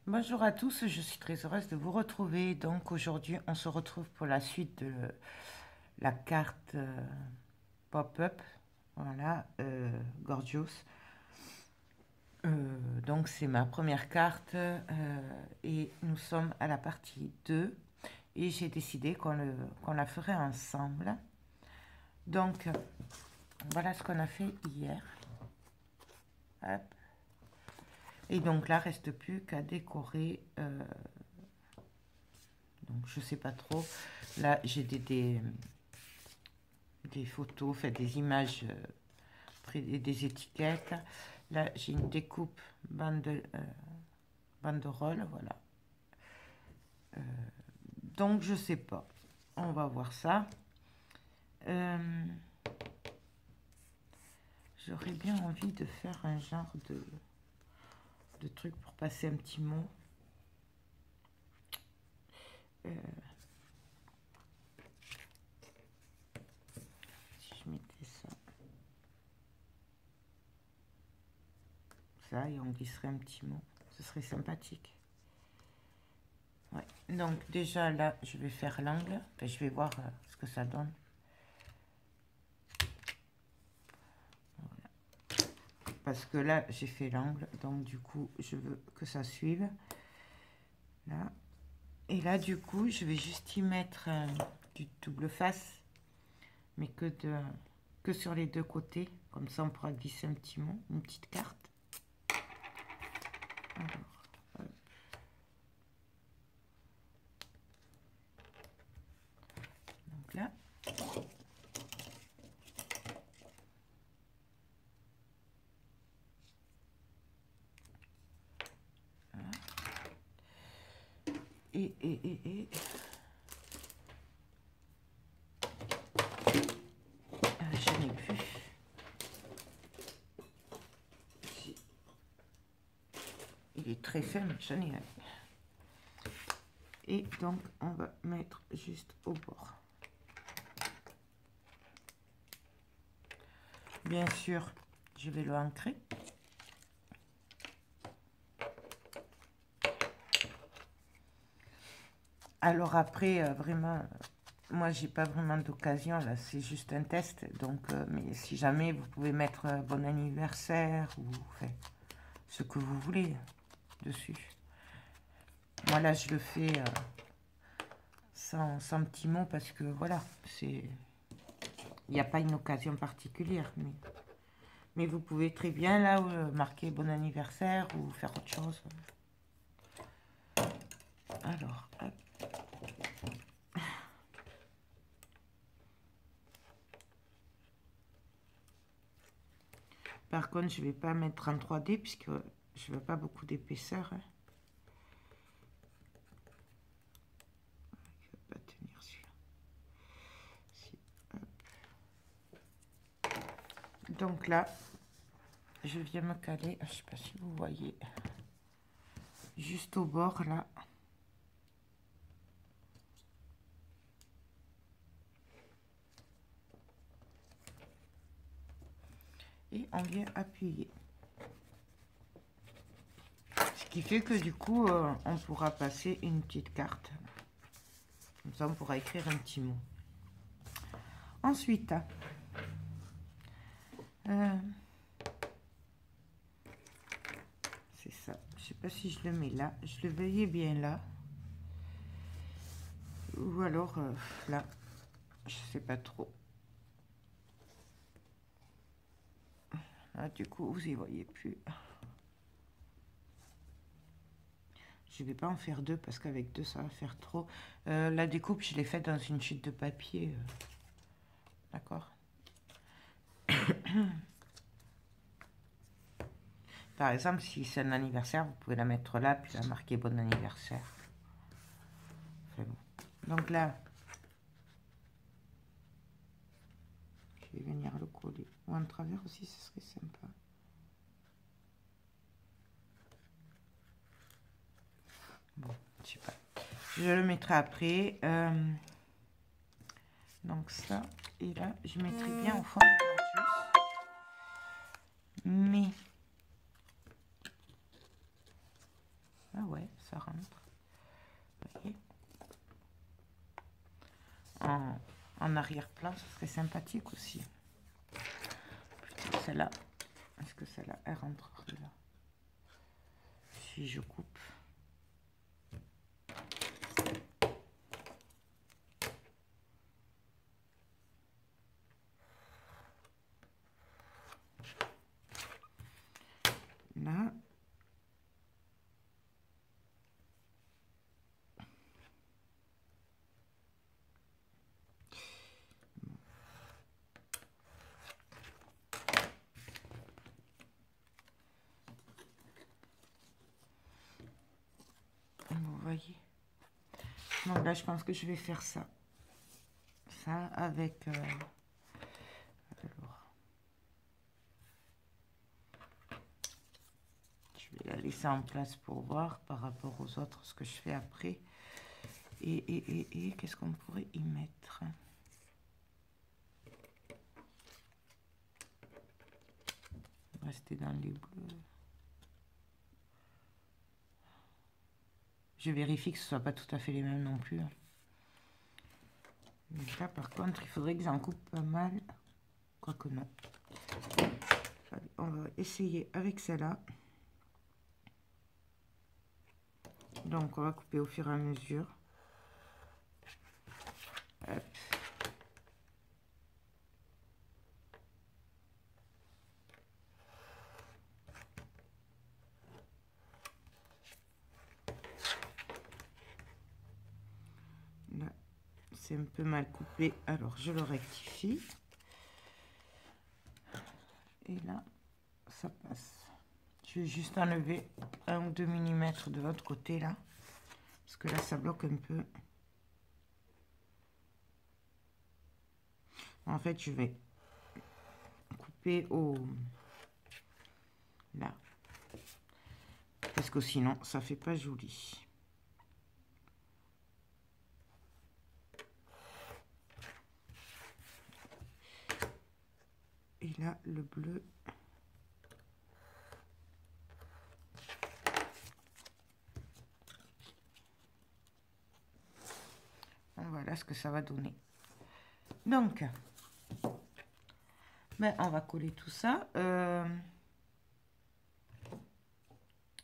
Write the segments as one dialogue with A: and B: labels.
A: Bonjour à tous, je suis très heureuse de vous retrouver. Donc aujourd'hui, on se retrouve pour la suite de la carte pop-up. Voilà, Gorgios. Donc c'est ma première carte et nous sommes à la partie 2 et j'ai décidé qu'on la ferait ensemble. Donc voilà ce qu'on a fait hier. Hop. Et donc là, reste plus qu'à décorer. Donc je sais pas trop. Là, j'ai des photos, fait des images, des étiquettes. Là, j'ai une découpe banderole, voilà. Donc je sais pas. On va voir ça. J'aurais bien envie de faire un genre de truc pour passer un petit mot. Si je mettais ça et on glisserait un petit mot, ce serait sympathique. Ouais. Donc déjà là, je vais faire l'angle. Enfin, je vais voir ce que ça donne. Voilà. Parce que là, j'ai fait l'angle, donc du coup, je veux que ça suive. Là. Et là, du coup, je vais juste y mettre du double face, mais que sur les deux côtés. Comme ça, on pourra glisser un petit mot, une petite carte. Alors, hop. Donc là. Voilà. Et. Je n'ai plus. Il est très fin, mais j'en ai un. Et donc, on va mettre juste au bord. Bien sûr, je vais le ancrer. Alors après, vraiment, moi, j'ai pas vraiment d'occasion, là, c'est juste un test. Donc, mais si jamais, vous pouvez mettre bon anniversaire ou ce que vous voulez dessus. Moi, là, je le fais sans petit mot parce que, voilà, c'est... Il n'y a pas une occasion particulière, mais vous pouvez très bien, là, marquer bon anniversaire ou faire autre chose. Alors, hop. Par contre, je ne vais pas mettre en 3D puisque je ne veux pas beaucoup d'épaisseur. Hein. Il ne va pas tenir celui-là. Si, donc là, je viens me caler, je ne sais pas si vous voyez, juste au bord là. Et on vient appuyer. Ce qui fait que du coup, on pourra passer une petite carte. Comme ça, on pourra écrire un petit mot. Ensuite, c'est ça. Je sais pas si je le mets là. Je le veillais bien là. Ou alors là. Je sais pas trop. Là, du coup, vous y voyez plus. Je vais pas en faire deux parce qu'avec deux, ça va faire trop. La découpe, je l'ai faite dans une chute de papier. D'accord. Par exemple, si c'est un anniversaire, vous pouvez la mettre là, puis la marquer bon anniversaire. Enfin, bon. Donc là, je vais venir le coller. Ou en travers aussi, ce serait sympa. Bon, je sais pas. Je le mettrai après. Donc ça, et là, je mettrai bien au fond du Gorgios. Mais... Ah ouais. ouais, ça rentre. Vous voyez, en arrière-plan, ce serait sympathique aussi. Plutôt celle-là. Est-ce que celle-là, elle rentrerait là? Si je coupe. Là. Vous voyez. Donc là, je pense que je vais faire ça. Ça avec... alors, je vais la laisser en place pour voir par rapport aux autres ce que je fais après. Et qu'est-ce qu'on pourrait y mettre? Rester dans les bleus. Je vérifie que ce ne soit pas tout à fait les mêmes non plus. Mais là, par contre, il faudrait que j'en coupe pas mal. Quoique non. Allez, on va essayer avec celle-là. Donc, on va couper au fur et à mesure. Hop. Là, c'est un peu mal coupé, alors je le rectifie. Et là, ça passe. Je vais juste enlever 1 ou 2 mm de l'autre côté là, parce que là, ça bloque un peu. En fait, je vais couper au... là. Parce que sinon, ça fait pas joli. Et là, le bleu. Voilà ce que ça va donner. Donc, ben, on va coller tout ça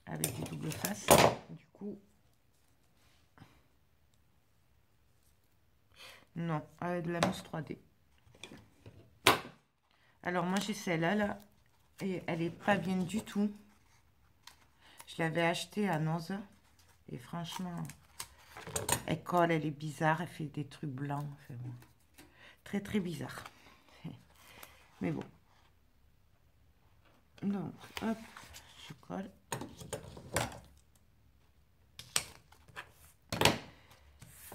A: avec du double face. Du coup, non, avec de la mousse 3D. Alors moi j'ai celle-là là, et elle est pas bien du tout. Je l'avais achetée à Noz et franchement, elle colle, elle est bizarre, elle fait des trucs blancs. Enfin, bon. Très très bizarre. Mais bon. Donc, hop, je colle.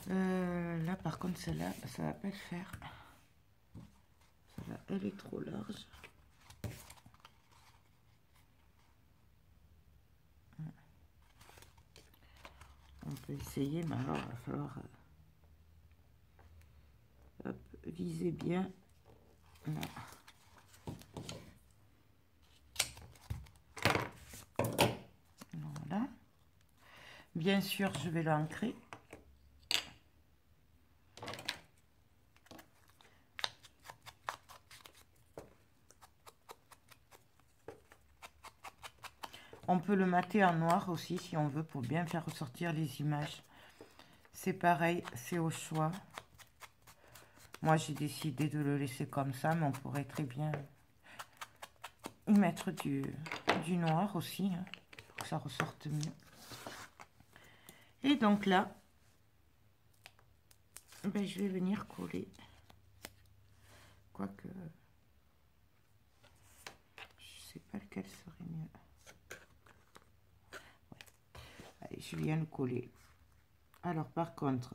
A: Là par contre celle-là, ça va pas le faire. Celle-là, elle est trop large. On peut essayer, mais alors il va falloir hop, viser bien. Là. Voilà. Bien sûr, je vais l'ancrer. On peut le mater en noir aussi si on veut pour bien faire ressortir les images. C'est pareil, c'est au choix. Moi, j'ai décidé de le laisser comme ça, mais on pourrait très bien y mettre du noir aussi, hein, pour que ça ressorte mieux. Et donc là, ben, je vais venir coller. Quoique, je sais pas lequel serait mieux. Allez, je viens le coller. Alors par contre,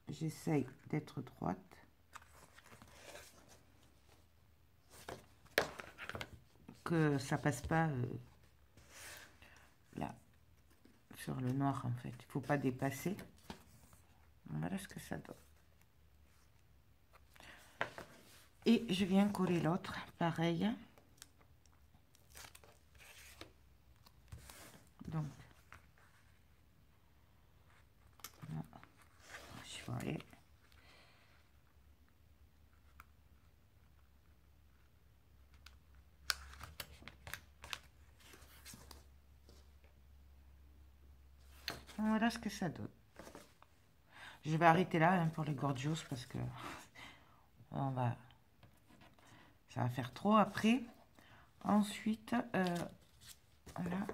A: j'essaye d'être droite. Que ça passe pas là, sur le noir en fait. Il faut pas dépasser. Voilà ce que ça donne. Et je viens coller l'autre, pareil. Donc, Voilà ce que ça donne. Je vais arrêter là hein, pour les gorgeous parce que ça va faire trop après. Ensuite, voilà.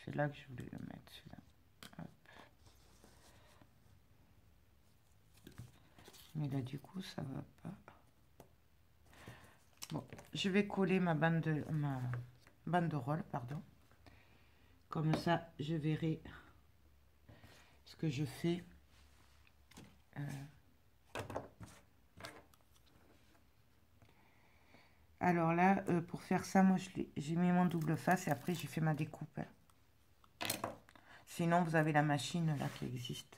A: C'est là que je voulais le mettre, celui-là. Mais là, du coup, ça va pas. Bon, je vais coller ma banderole, pardon. Comme ça, je verrai ce que je fais. Alors là, pour faire ça, moi, j'ai mis mon double face et après, j'ai fait ma découpe. Sinon, vous avez la machine là qui existe.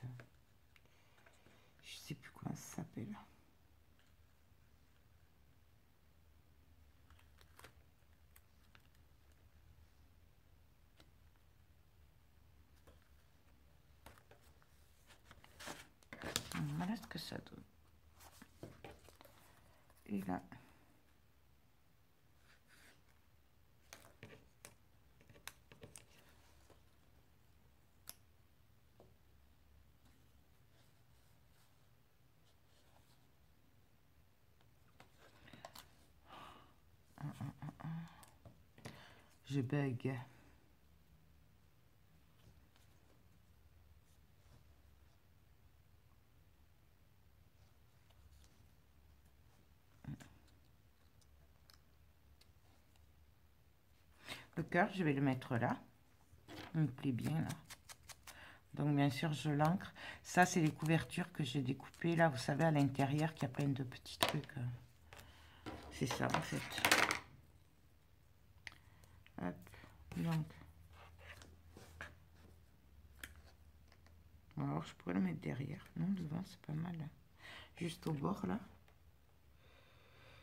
A: Je sais plus comment ça s'appelle. Voilà ce que ça donne. Et là. Je bug. Le cœur, je vais le mettre là. Il me plaît bien là. Donc bien sûr, je l'ancre. Ça, c'est les couvertures que j'ai découpées là. Vous savez, à l'intérieur, qu'il y a plein de petits trucs. C'est ça en fait. Hop. Donc. Alors, je pourrais le mettre derrière. Non, devant, c'est pas mal. Juste au bord là.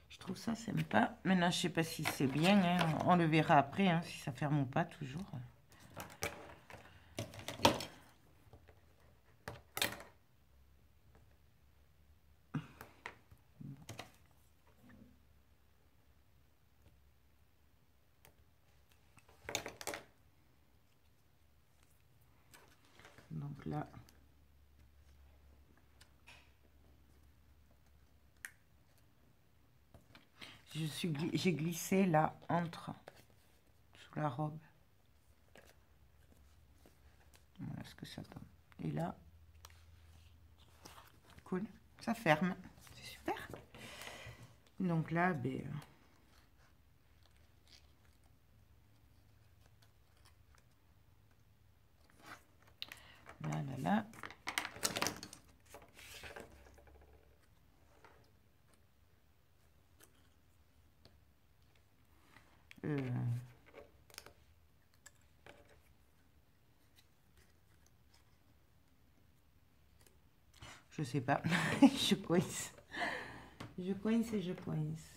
A: Je trouve ça sympa. Maintenant, je sais pas si c'est bien. Hein. On le verra après, hein, si ça ferme ou pas, toujours. Donc là... J'ai glissé là, entre, sous la robe. Voilà ce que ça donne. Et là, cool, ça ferme. C'est super. Donc là, ben... Là, là, là. Je sais pas. Je coince. Je coince et je coince.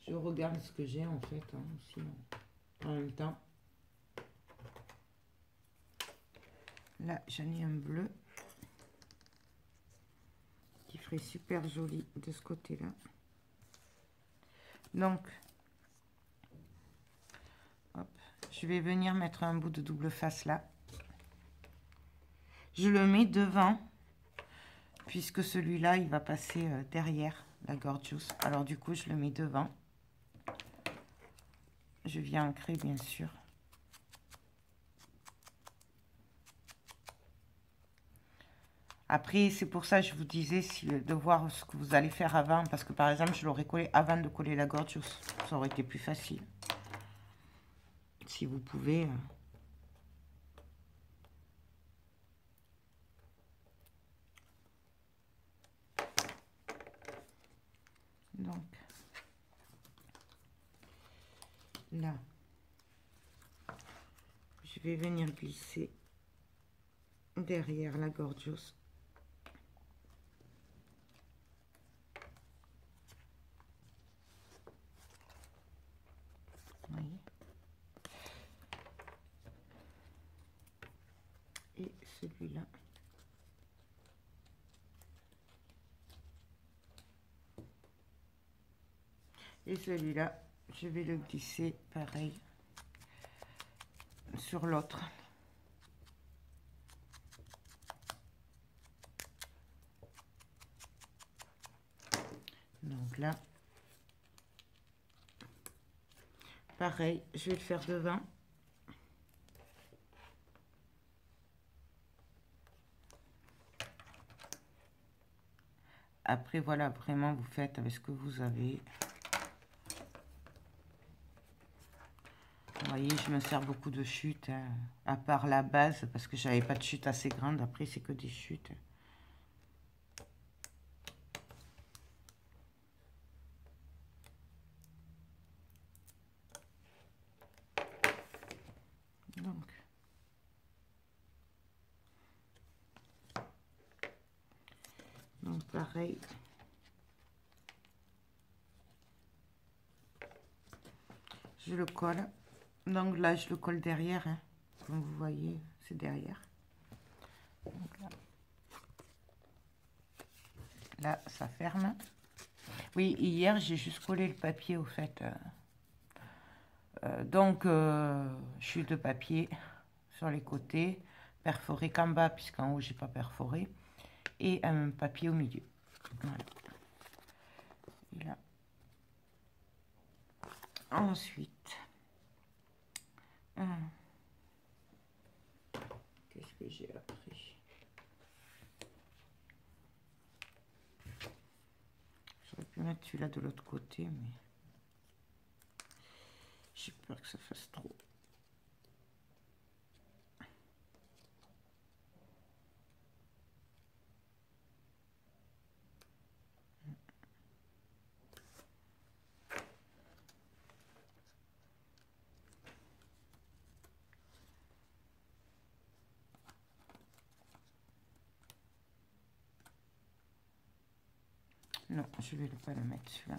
A: Je regarde ce que j'ai en fait, hein, aussi, en même temps. Là, j'en ai un bleu qui ferait super joli de ce côté-là. Donc, hop, je vais venir mettre un bout de double face là. Je le mets devant, puisque celui-là, il va passer derrière la gorgeous. Alors du coup, je le mets devant. Je viens ancrer, bien sûr. Après, c'est pour ça que je vous disais de voir ce que vous allez faire avant. Parce que par exemple, je l'aurais collé avant de coller la gorgeous. Ça aurait été plus facile. Si vous pouvez... Donc, là, je vais venir glisser derrière la gorgeous. Vous voyez? Et celui-là. Et celui-là, je vais le glisser pareil sur l'autre. Donc là, pareil, je vais le faire devant. Après, voilà, vraiment, vous faites avec ce que vous avez. Vous voyez, je me sers beaucoup de chutes, hein, à part la base, parce que j'avais pas de chute assez grande. Après, c'est que des chutes. Donc pareil. Je le colle. Donc là, je le colle derrière, hein. Comme vous voyez, c'est derrière. Donc là, ça ferme. Oui, hier, j'ai juste collé le papier, au fait. Chute de papier sur les côtés, perforé qu'en bas, puisqu'en haut, j'ai pas perforé. Et un papier au milieu. Voilà. Et là. Ensuite, qu'est-ce que j'ai appris? J'aurais pu mettre celui-là de l'autre côté, mais j'ai peur que ça fasse trop. Non, je vais pas le mettre celui-là.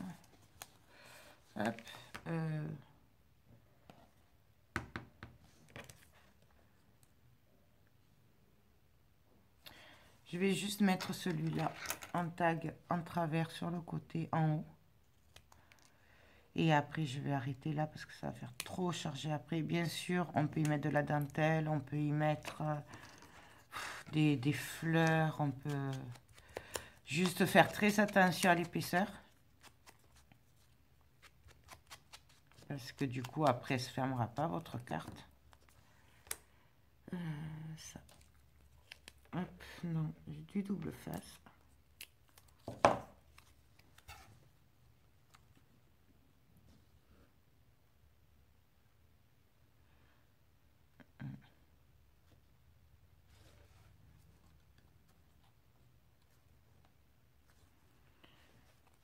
A: Hop. Je vais juste mettre celui-là en tag en travers sur le côté en haut. Et après, je vais arrêter là parce que ça va faire trop chargé après. Bien sûr, on peut y mettre de la dentelle, on peut y mettre des fleurs, on peut juste faire très attention à l'épaisseur. Parce que du coup, après, elle ne se fermera pas, votre carte. Ça. Hop, non, j'ai du double face.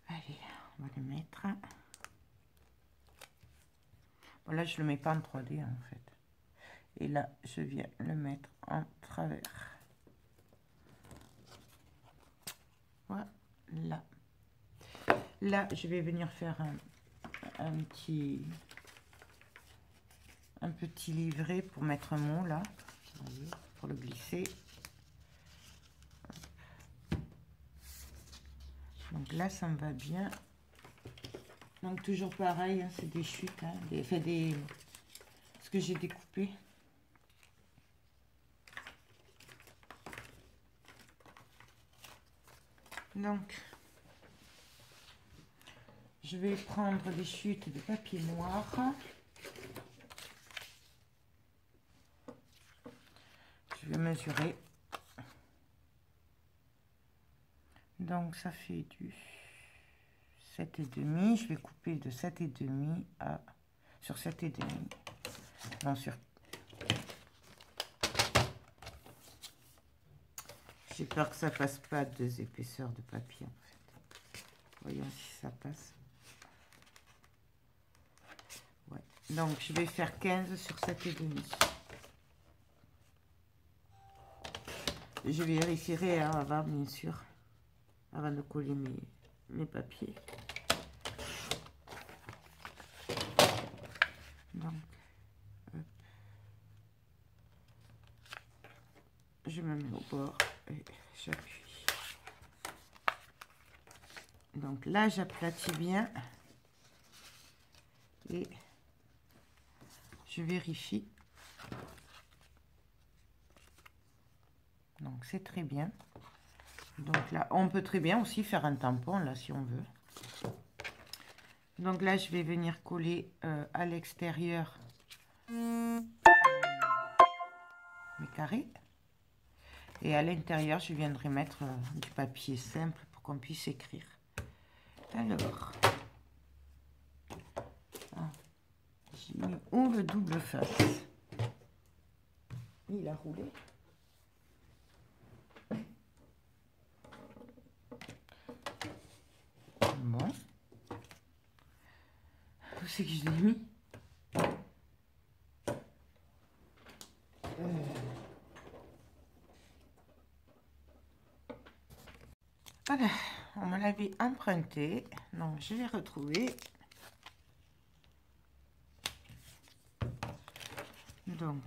A: Allez, on va le mettre. Bon, là, je ne le mets pas en 3D, en fait. Et là, je viens le mettre en travers. Voilà. Là, je vais venir faire un petit livret pour mettre un mot, là. Vous voyez, pour le glisser. Donc là, ça me va bien. Donc toujours pareil, hein, c'est des chutes, hein, ce que j'ai découpé. Donc, je vais prendre des chutes de papier noir. Je vais mesurer. Donc, ça fait du 7,5. Je vais couper de 7,5 à sur 7,5. Non, sur. J'ai peur que ça passe pas 2 épaisseurs de papier, en fait. Voyons si ça passe. Ouais. Donc, je vais faire 15 sur 7,5. Je vérifierai avant, bien sûr, avant de coller mes papiers. Donc, hop. Je me mets au bord et j'appuie. Donc là, j'aplatis bien. et je vérifie. Donc c'est très bien. Donc là, on peut très bien aussi faire un tampon là si on veut. Donc là, je vais venir coller à l'extérieur mes carrés. Et à l'intérieur, je viendrai mettre du papier simple pour qu'on puisse écrire. Alors, j'ai mis où le double face? Il a roulé. Bon. Où c'est que je l'ai mis? Voilà, on me l'avait emprunté, donc je l'ai retrouvé. Donc,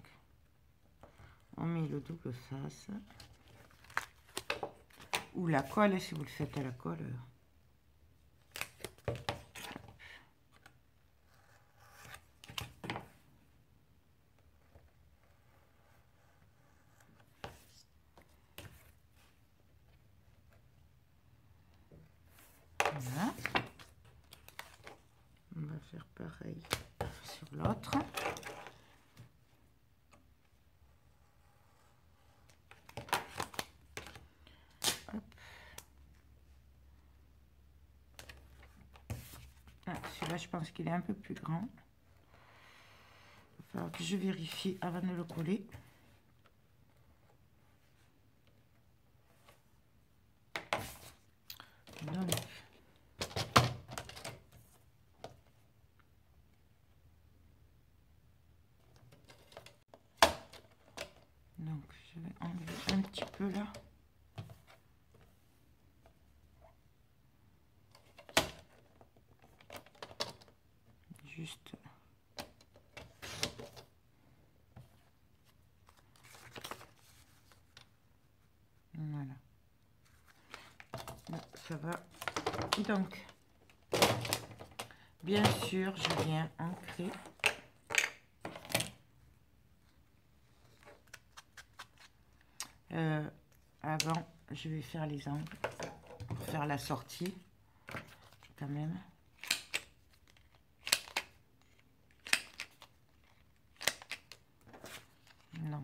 A: on met le double face. Ou la colle, si vous le faites à la colle. Voilà. On va faire pareil sur l'autre. Celui-là, je pense qu'il est un peu plus grand. Il va falloir que je vérifie avant de le coller. Donc, je vais enlever un petit peu là. Juste. Voilà. Là, ça va. Donc, bien sûr, je viens ancrer. Avant, je vais faire les angles pour faire la sortie quand même. Donc,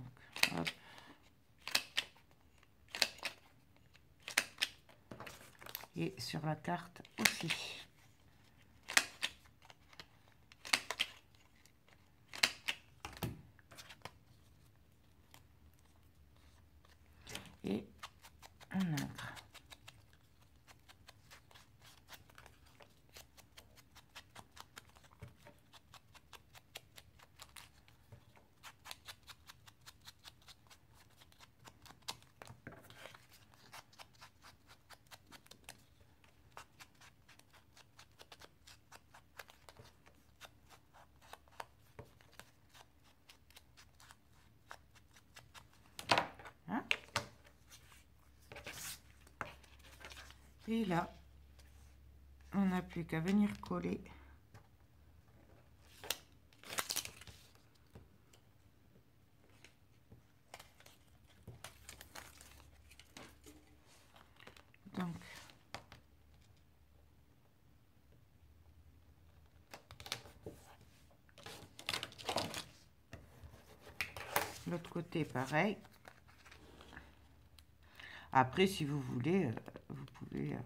A: hop. Et sur la carte aussi. Et on entre. Hein? Et là, on n'a plus qu'à venir coller. Donc, l'autre côté, pareil. Après, si vous voulez, vous pouvez,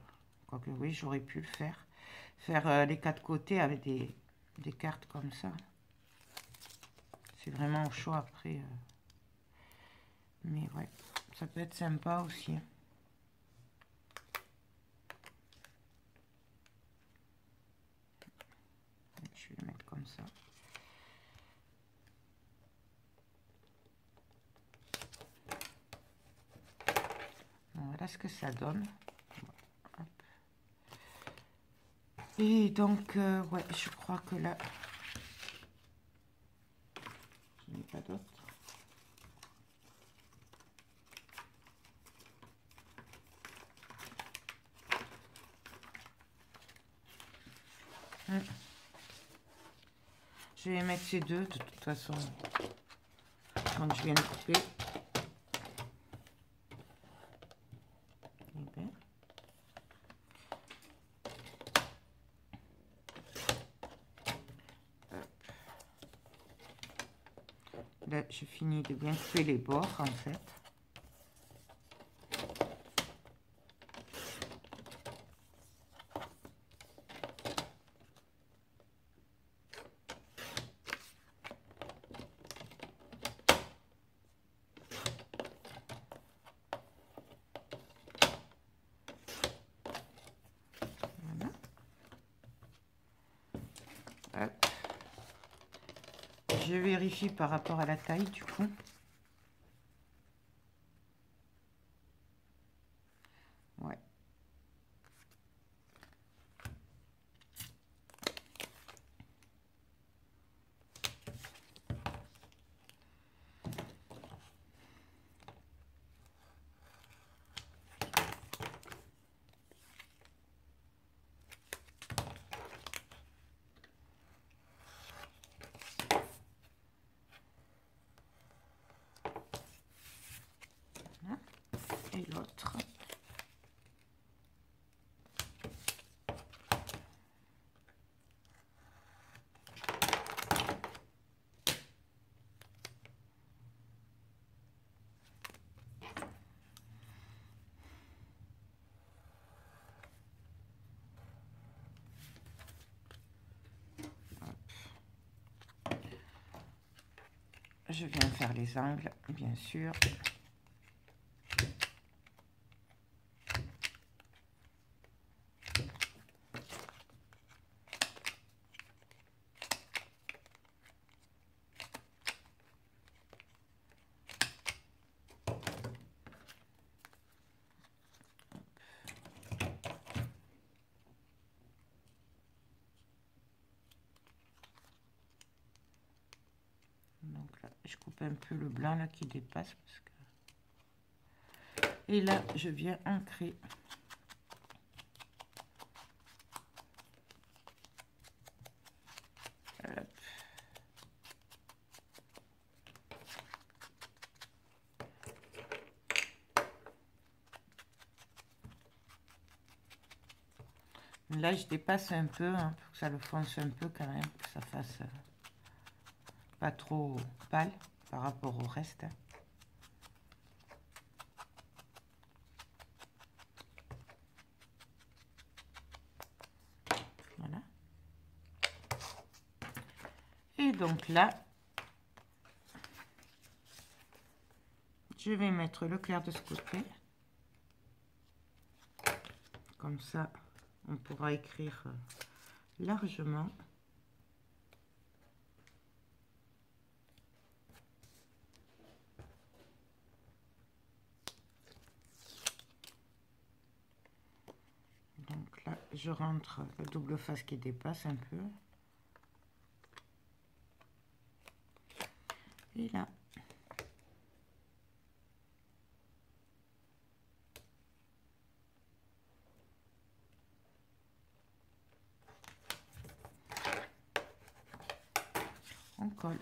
A: quoique oui, j'aurais pu le faire les quatre côtés avec des cartes comme ça. C'est vraiment au choix après. Mais ouais, ça peut être sympa aussi. Je vais le mettre comme ça. Voilà ce que ça donne. Hop. Et donc, ouais, je crois que là, je n'ai pas d'autre. Je vais mettre ces deux de toute façon. Donc je viens de couper. Là, je finis de bien couper les bords en fait. Voilà. Hop. Je vérifie par rapport à la taille du coup. Ouais. Et l'autre. Je viens faire les angles, bien sûr. Donc là, je coupe un peu le blanc là qui dépasse parce que... Et là, je viens ancrer. Hop. Là, je dépasse un peu hein, pour que ça le fonce un peu quand même, que ça fasse pas trop pâle par rapport au reste. Hein. Voilà. Et donc là, je vais mettre le clair de ce côté. Comme ça, on pourra écrire largement. Donc là, je rentre le double face qui dépasse un peu. Et là. On colle.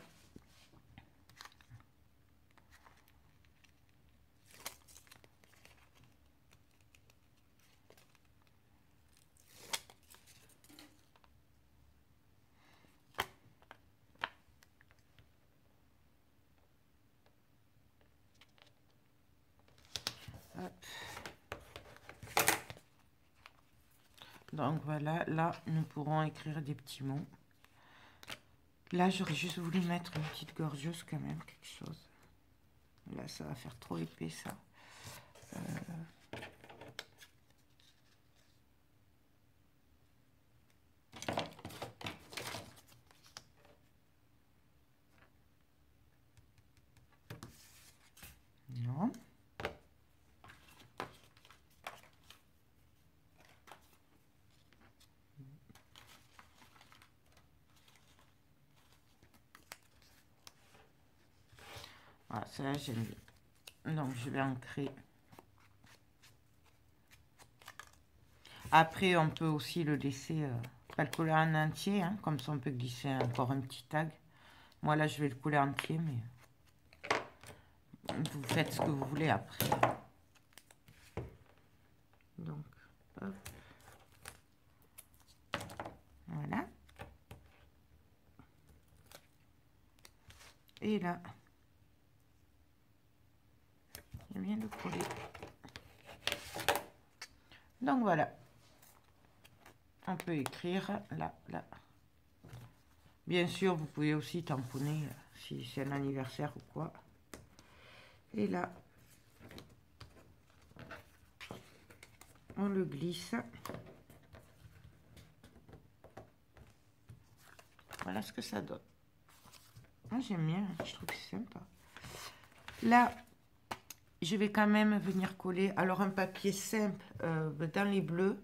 A: Hop. Donc voilà, là, nous pourrons écrire des petits mots. Là, j'aurais juste voulu mettre une petite gorgeuse quand même, quelque chose. Là, ça va faire trop épais, ça. Non. Voilà, ça j'aime bien. Donc, je vais ancrer. Après, on peut aussi le laisser Pas le coller en entier, hein, comme ça on peut glisser encore un petit tag. Moi là je vais le coller entier, mais vous faites ce que vous voulez après. Donc, hop. Voilà. Et là, je viens de coller. Donc voilà. On peut écrire là, là. Bien sûr, vous pouvez aussi tamponner si c'est un anniversaire ou quoi. Et là, on le glisse. Voilà ce que ça donne. Moi, j'aime bien, je trouve que c'est sympa. Là, je vais quand même venir coller alors un papier simple dans les bleus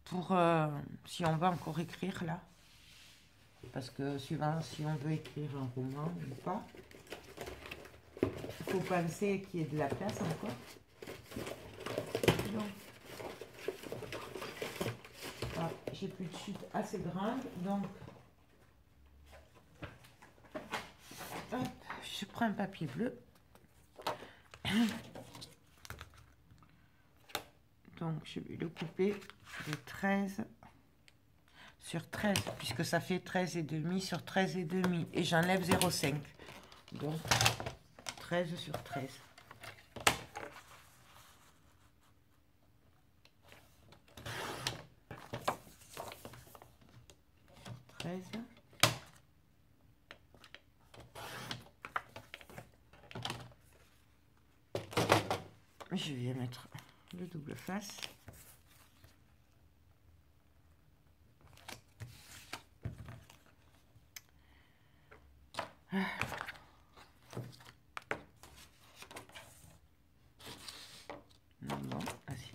A: pour si on va encore écrire là. Parce que suivant si on veut écrire un roman ou pas, il faut penser qu'il y ait de la place encore. Donc, ah, j'ai plus de chute assez grande, donc hop, je prends un papier bleu. Donc je vais le couper de 13 sur 13, puisque ça fait 13,5 sur 13,5 et j'enlève 0,5. Donc 13 sur 13. 13. Je vais mettre le double face. Non, non, vas-y.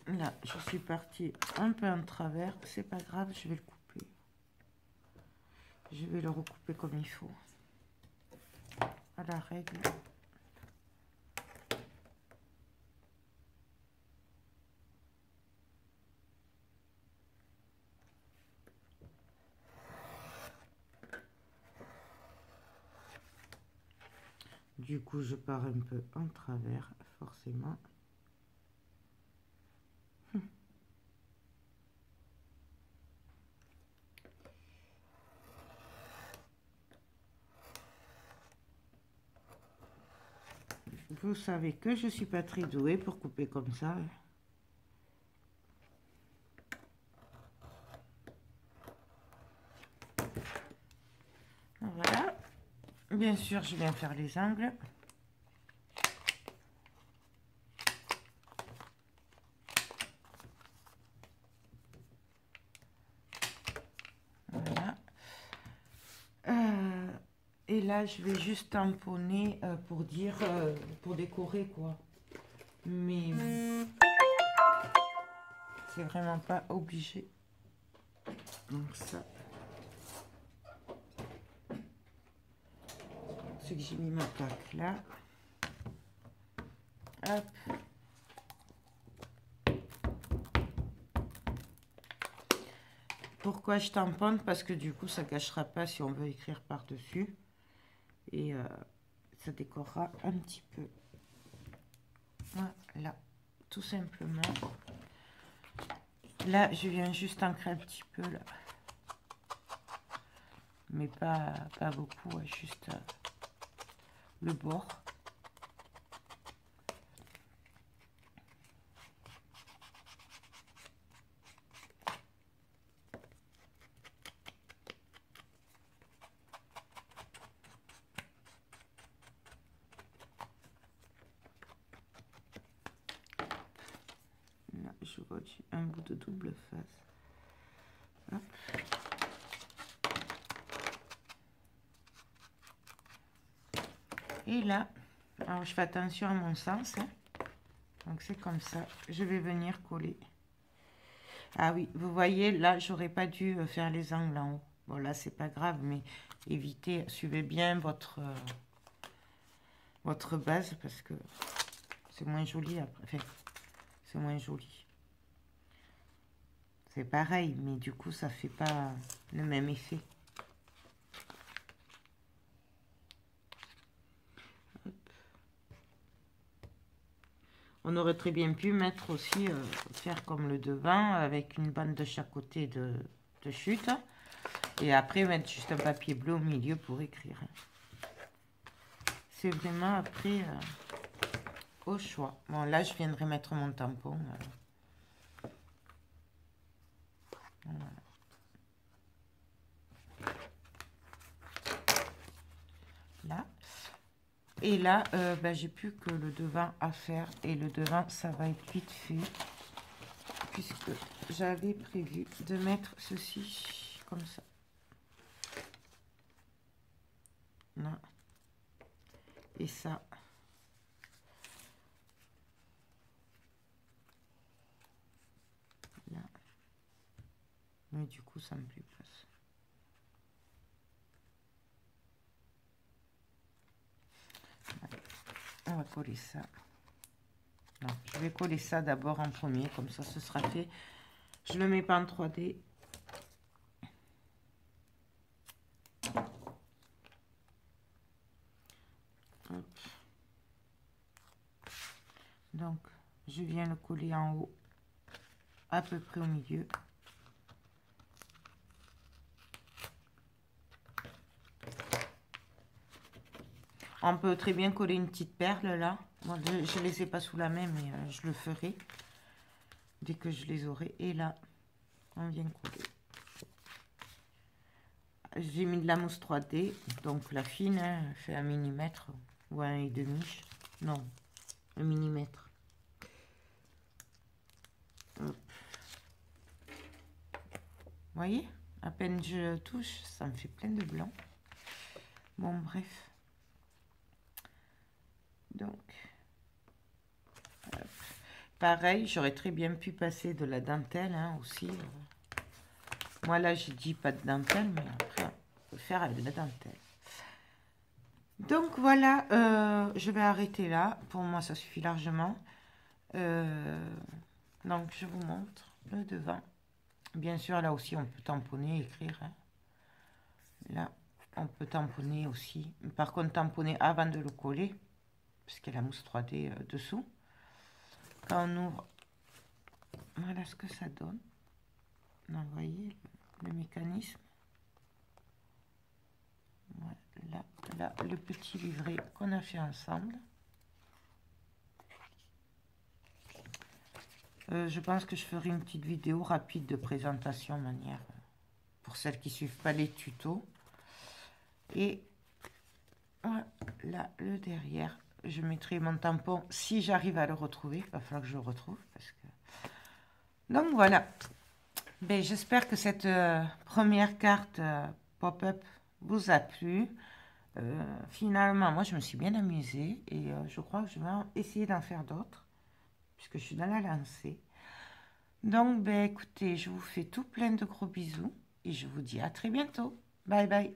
A: Là, je suis partie un peu en travers. C'est pas grave, je vais le couper. Je vais le recouper comme il faut. À la règle. Du coup, je pars un peu en travers, forcément. Vous savez que je suis pas très douée pour couper comme ça. Voilà. Bien sûr, je viens faire les angles. Voilà. Et là, je vais juste tamponner pour dire, pour décorer quoi. Mais c'est vraiment pas obligé. Donc ça, c'est que j'ai mis ma plaque là. Hop. Pourquoi je tamponne? Parce que du coup, ça ne cachera pas si on veut écrire par-dessus. Et ça décorera un petit peu. Voilà, tout simplement. Là, je viens juste ancrer un petit peu, là. Mais pas beaucoup, juste le bord. je vois un bout de double face. Hop. Et là, alors je fais attention à mon sens, hein. Donc c'est comme ça, je vais venir coller. Ah oui, vous voyez, là, j'aurais pas dû faire les angles en haut. Bon, là, c'est pas grave, mais évitez, suivez bien votre base parce que c'est moins joli après. Enfin, c'est moins joli. C'est pareil, mais du coup, ça fait pas le même effet. Hop. On aurait très bien pu mettre aussi, faire comme le devant, avec une bande de chaque côté de chute. Et après, mettre juste un papier bleu au milieu pour écrire. C'est vraiment après au choix. Bon, là, je viendrai mettre mon tampon. Voilà. Là. Et là, ben, j'ai plus que le devant à faire. Et le devant, ça va être vite fait. Puisque j'avais prévu de mettre ceci comme ça. Là. Et ça. Là. Mais du coup, ça me plaît pas. On va coller ça. Non, je vais coller ça d'abord en premier, comme ça ce sera fait. Je le mets pas en 3D. Hop. Donc, je viens le coller en haut, à peu près au milieu. On peut très bien coller une petite perle là. Bon, je ne les ai pas sous la main, mais je le ferai dès que je les aurai. Et là, on vient coller. J'ai mis de la mousse 3D, donc la fine, hein, fait 1 mm ou 1,5. Non, 1 mm. Vous voyez, à peine je touche, ça me fait plein de blanc. Bon, bref. Donc, pareil, j'aurais très bien pu passer de la dentelle hein, aussi. Moi, là, j'ai dit pas de dentelle, mais après, on peut faire avec de la dentelle. Donc, voilà, je vais arrêter là. Pour moi, ça suffit largement. Donc, je vous montre le devant. Bien sûr, là aussi, on peut tamponner, écrire. Hein. Là, on peut tamponner aussi. Par contre, tamponner avant de le coller, parce qu'il y a la mousse 3D dessous. Quand on ouvre, voilà ce que ça donne. Donc, vous voyez le mécanisme. Voilà, là, le petit livret qu'on a fait ensemble. Je pense que je ferai une petite vidéo rapide de présentation manière pour celles qui suivent pas les tutos. Et voilà le derrière. Je mettrai mon tampon si j'arrive à le retrouver. Il va falloir que je le retrouve. Parce que... Donc voilà. Ben, j'espère que cette première carte pop-up vous a plu. Finalement, moi, je me suis bien amusée. Et je crois que je vais essayer d'en faire d'autres. Puisque je suis dans la lancée. Donc, ben, écoutez, je vous fais tout plein de gros bisous. Et je vous dis à très bientôt. Bye bye.